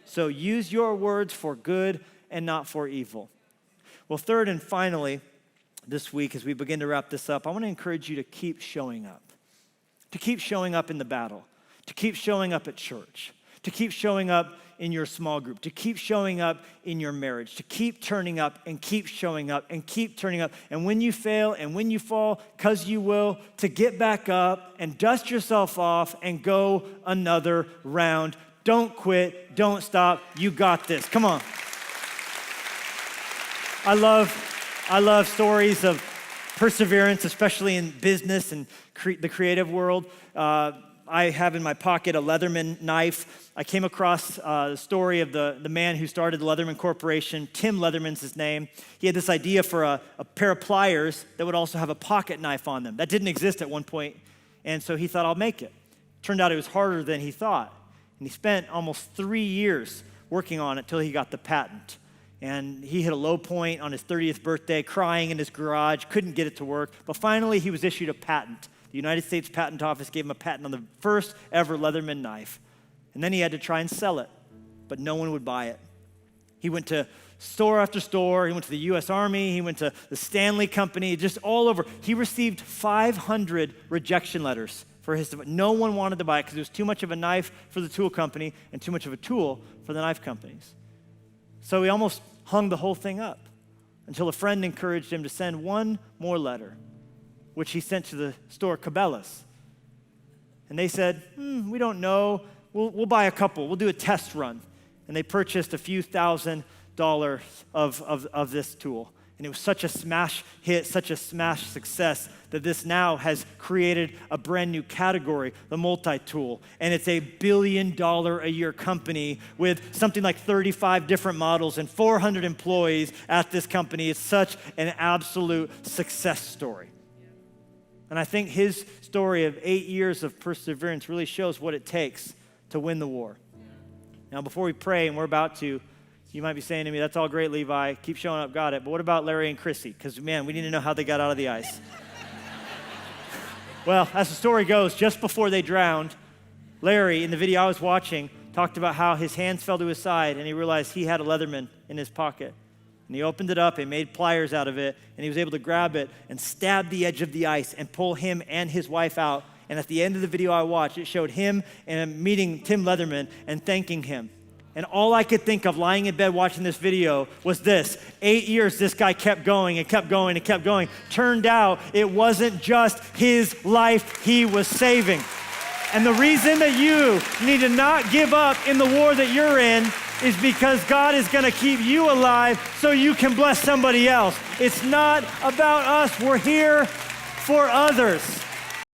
So use your words for good and not for evil. Well, third and finally, this week, as we begin to wrap this up, I want to encourage you to keep showing up. To keep showing up in the battle. To keep showing up at church. To keep showing up in your small group. To keep showing up in your marriage. To keep turning up and keep showing up and keep turning up. And when you fail and when you fall, because you will, to get back up and dust yourself off and go another round. Don't quit. Don't stop. You got this. Come on. I love stories of perseverance, especially in business and the creative world. I have in my pocket a Leatherman knife. I came across the story of the man who started the Leatherman Corporation. Tim Leatherman's his name. He had this idea for a pair of pliers that would also have a pocket knife on them. That didn't exist at one point, and so he thought, I'll make it. Turned out it was harder than he thought, and he spent almost 3 years working on it till he got the patent. And he hit a low point on his 30th birthday, crying in his garage, couldn't get it to work, but finally he was issued a patent. The United States Patent Office gave him a patent on the first ever Leatherman knife. And then he had to try and sell it, but no one would buy it. He went to store after store. He went to the U.S. Army. He went to the Stanley Company, just all over. He received 500 rejection letters for his device. No one wanted to buy it because it was too much of a knife for the tool company and too much of a tool for the knife companies. So he almost hung the whole thing up until a friend encouraged him to send one more letter, which he sent to the store Cabela's. And they said, we don't know. We'll buy a couple. We'll do a test run. And they purchased a few $1,000s of this tool. And it was such a smash hit, such a smash success that this now has created a brand new category, the multi-tool. And it's $1 billion a year company with something like 35 different models and 400 employees at this company. It's such an absolute success story. And I think his story of 8 years of perseverance really shows what it takes to win the war. Now, before we pray, and we're about to, you might be saying to me, that's all great, Levi. Keep showing up, got it. But what about Larry and Chrissy? Because, man, we need to know how they got out of the ice. Well, as the story goes, just before they drowned, Larry, in the video I was watching, talked about how his hands fell to his side and he realized he had a Leatherman in his pocket. And he opened it up and made pliers out of it, and he was able to grab it and stab the edge of the ice and pull him and his wife out. And at the end of the video I watched, it showed him and meeting Tim Leatherman and thanking him. And all I could think of lying in bed watching this video was this. 8 years this guy kept going and kept going and kept going. Turned out it wasn't just his life he was saving. And the reason that you need to not give up in the war that you're in is because God is going to keep you alive so you can bless somebody else. It's not about us. We're here for others.